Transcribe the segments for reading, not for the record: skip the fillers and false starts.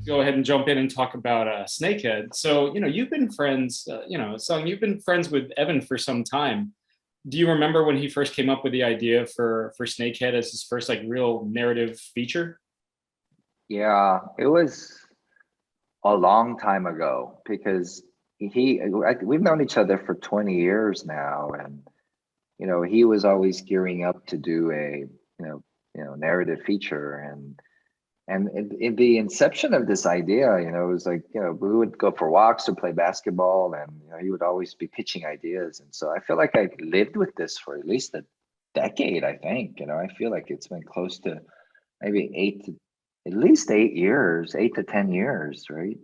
go ahead and jump in and talk about Snakehead. So, you've been friends, Sung, you've been friends with Evan for some time. Do you remember when he first came up with the idea for Snakehead as his first like real narrative feature? Yeah, it was a long time ago because we've known each other for 20 years now, and he was always gearing up to do a narrative feature, and in the inception of this idea, it was like, we would go for walks or play basketball, and he would always be pitching ideas. And so I feel like I lived with this for at least a decade, I think. I feel like it's been close to maybe at least 8 years, 8 to 10 years, right?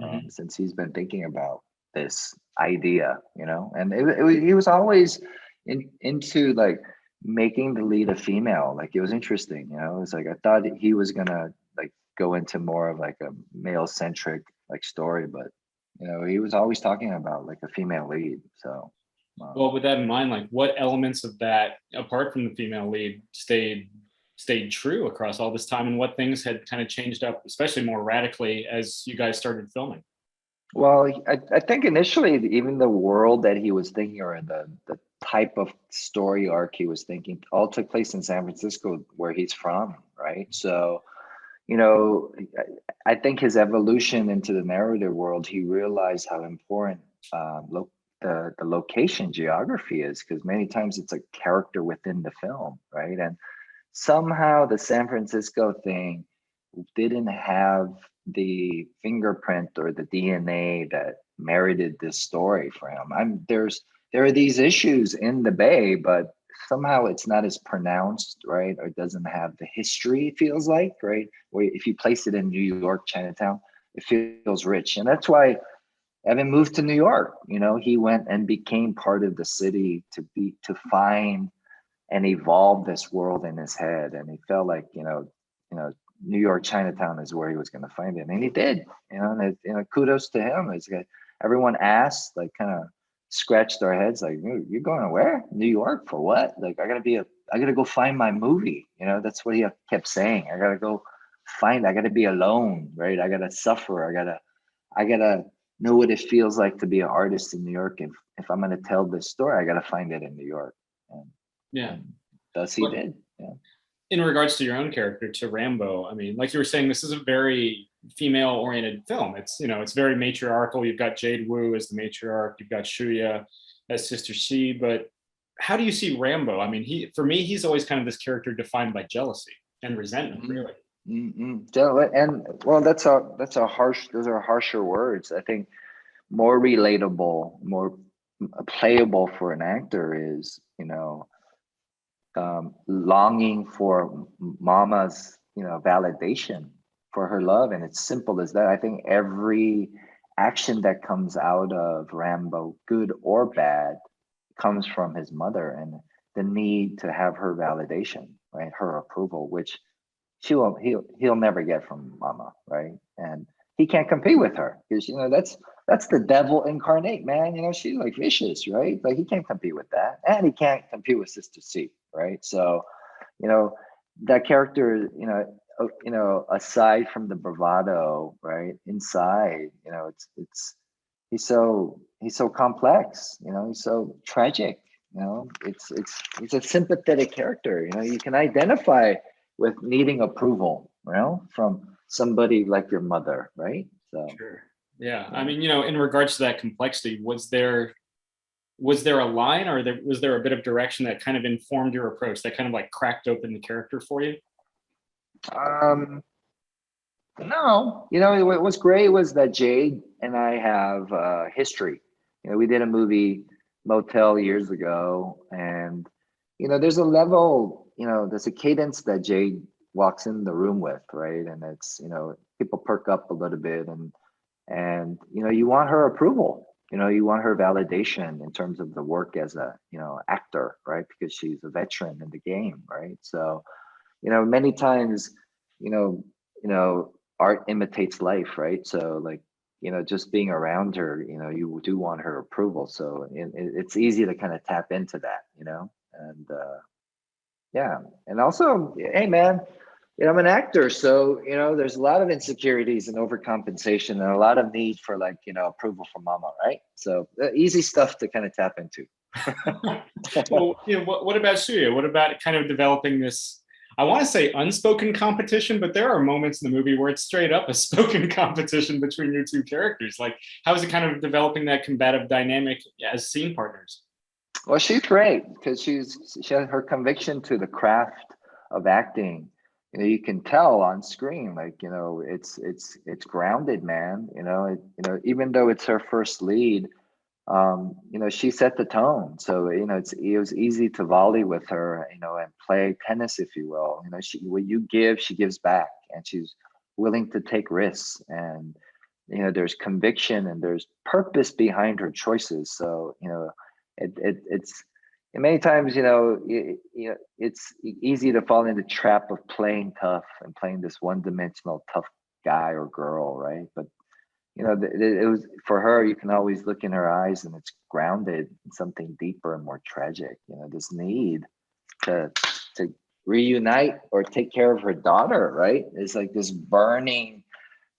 Mhm. Since he's been thinking about this idea, and he was always into like making the lead a female. Like it was interesting, it was like I thought he was gonna like go into more of like a male centric like story, but he was always talking about like a female lead. So um, Well, with that in mind, like what elements of that, apart from the female lead, stayed true across all this time, and what things had kind of changed up, especially more radically as you guys started filming? well, I think initially even the world that he was thinking, or the type of story arc he was thinking, all took place in San Francisco, where he's from, right? So you know, I think his evolution into the narrative world, he realized how important the location geography is, because many times it's a character within the film, right? And somehow the San Francisco thing didn't have the fingerprint or the DNA that merited this story for him. There are these issues in the Bay, but somehow it's not as pronounced, right? Or it doesn't have the history, it feels like, right? Where if you place it in New York, Chinatown, it feels rich. And that's why Evan moved to New York. He went and became part of the city to find and evolve this world in his head. And he felt like, New York Chinatown is where he was going to find it, and he did. Kudos to him. It's like everyone asked, like, kind of scratched their heads, like, You're going to where? New York for what? Like, I gotta go find my movie. That's what he kept saying. I gotta go find. I gotta be alone, right? I gotta suffer. I gotta know what it feels like to be an artist in New York. If I'm gonna tell this story, I gotta find it in New York. And Yeah. and thus he But did. Yeah. in regards to your own character, to Rambo, I mean, like you were saying, this is a very female-oriented film. It's very matriarchal. You've got Jade Wu as the matriarch. You've got Shuya as Sister C. But how do you see Rambo? I mean, for me, he's always kind of this character defined by jealousy and resentment, Mm, really. So, and well, that's a harsh. Those are harsher words. I think more relatable, more playable for an actor is, longing for mama's, validation for her love, and it's simple as that. I think every action that comes out of Rambo, good or bad, comes from his mother, and the need to have her validation, right? Her approval, which he'll never get from mama, right? And he can't compete with her because that's the devil incarnate, man. She's like vicious, right? Like he can't compete with that, and he can't compete with Sister C, right? So you know that character, aside from the bravado, right, inside, he's so complex, he's so tragic. It's a sympathetic character. You can identify with needing approval, from somebody like your mother, right? So Sure. Yeah. I yeah. mean, in regards to that complexity, was there a line, or was there a bit of direction that kind of informed your approach, that kind of like cracked open the character for you? um no, what was great was that Jade and I have history. We did a movie, Motel, years ago, and there's a level, there's a cadence that Jade walks in the room with, right? And it's, people perk up a little bit, and you want her approval. You want her validation in terms of the work as a, actor, right? Because she's a veteran in the game, right? So many times, you know art imitates life, right? So like, just being around her, you do want her approval, so it's easy to kind of tap into that, and yeah. And also, hey man, I'm an actor, so there's a lot of insecurities and overcompensation, and a lot of need for like approval from mama, right? So easy stuff to kind of tap into. Well, what about Shuya? What about kind of developing this? I want to say unspoken competition, but there are moments in the movie where it's straight up a spoken competition between your two characters. Like, how is it kind of developing that combative dynamic as scene partners? Well, she's great because she has her conviction to the craft of acting. You can tell on screen, like it's grounded, man. Even though it's her first lead, she set the tone. So it was easy to volley with her, and play tennis, if you will. What you give, she gives back, and she's willing to take risks. And there's conviction and there's purpose behind her choices. So it's and many times it's easy to fall into the trap of playing tough and playing this one-dimensional tough guy or girl, right? But it was for her. You can always look in her eyes, and it's grounded in something deeper and more tragic. This need to to reunite or take care of her daughter, right? It's like this burning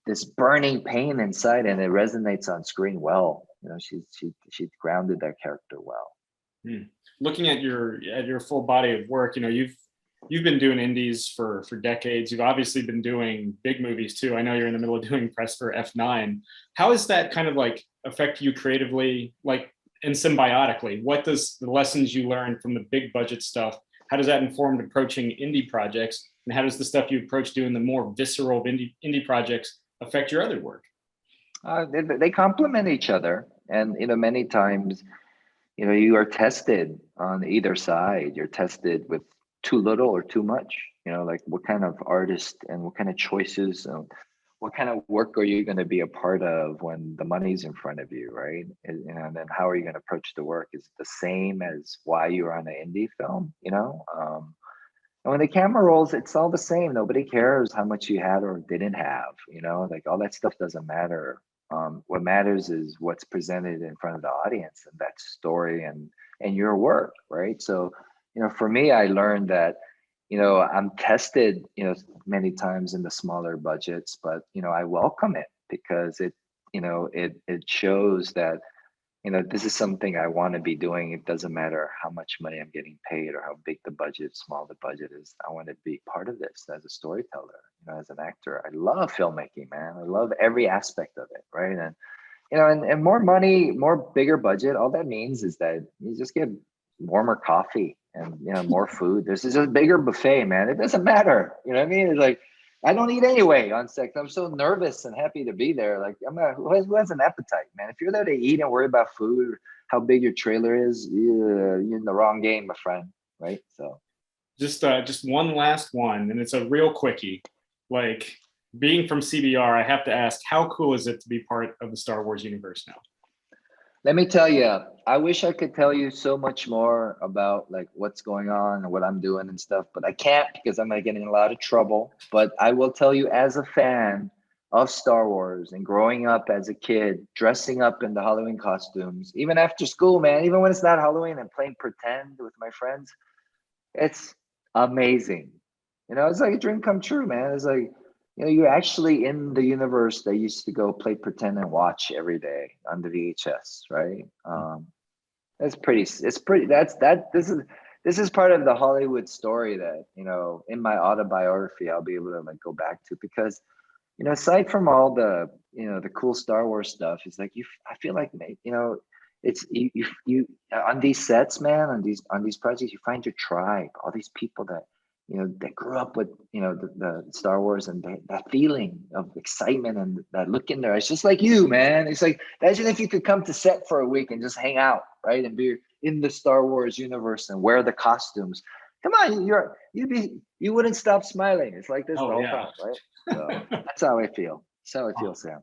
pain inside, and it resonates on screen well. She grounded that character well. Looking at your full body of work, you've been doing indies for decades. You've obviously been doing big movies too. I know you're in the middle of doing press for F9. How does that kind of like affect you creatively, like, and symbiotically? What does the lessons you learned from the big budget stuff, how does that inform approaching indie projects? And how does the stuff you approach doing the more visceral of indie projects affect your other work? They complement each other, and many times you are tested on either side. You're tested with too little or too much. Like what kind of artist and what kind of choices, what kind of work are you going to be a part of when the money's in front of you, right? And then how are you going to approach the work? Is it the same as why you're on an indie film? And when the camera rolls, it's all the same. Nobody cares how much you had or didn't have. Like all that stuff doesn't matter. What matters is what's presented in front of the audience, and that story and your work, right? So, for me, I learned that, I'm tested, many times in the smaller budgets, but I welcome it because it shows that this is something I want to be doing. It doesn't matter how much money I'm getting paid or how big the budget, small the budget is. I want to be part of this as a storyteller, as an actor. I love filmmaking, man. I love every aspect of it, right? And and more money, more bigger budget. All that means is that you just get warmer coffee and more food. This is a bigger buffet, man. It doesn't matter. You know what I mean? It's like I don't eat anyway on set. I'm so nervous and happy to be there. Like who has an appetite, man? If you're there to eat and worry about food, how big your trailer is, you're in the wrong game, my friend. Right? So just one last one, and it's a real quickie. Like, being from CBR, I have to ask, how cool is it to be part of the Star Wars universe now? let me tell you, I wish I could tell you so much more about like what's going on and what I'm doing and stuff, but I can't because I'm gonna get in a lot of trouble. But I will tell you, as a fan of Star Wars and growing up as a kid, dressing up in the Halloween costumes, even after school, man, even when it's not Halloween and playing pretend with my friends, it's amazing. It's like a dream come true, man. It's like, you're actually in the universe that used to go play pretend and watch every day on the VHS, right? This is part of the Hollywood story that, in my autobiography, I'll be able to like go back to because, aside from all the, the cool Star Wars stuff, it's like I feel like, it's you on these sets, man, on these projects, you find your tribe, all these people that that grew up with the Star Wars, and that feeling of excitement and that look in there. It's just like you, man. It's like, imagine if you could come to set for a week and just hang out, right, and be in the Star Wars universe and wear the costumes. Come on, you wouldn't stop smiling. It's like this the whole time, right? So that's how I feel. That's how I feel, Sam.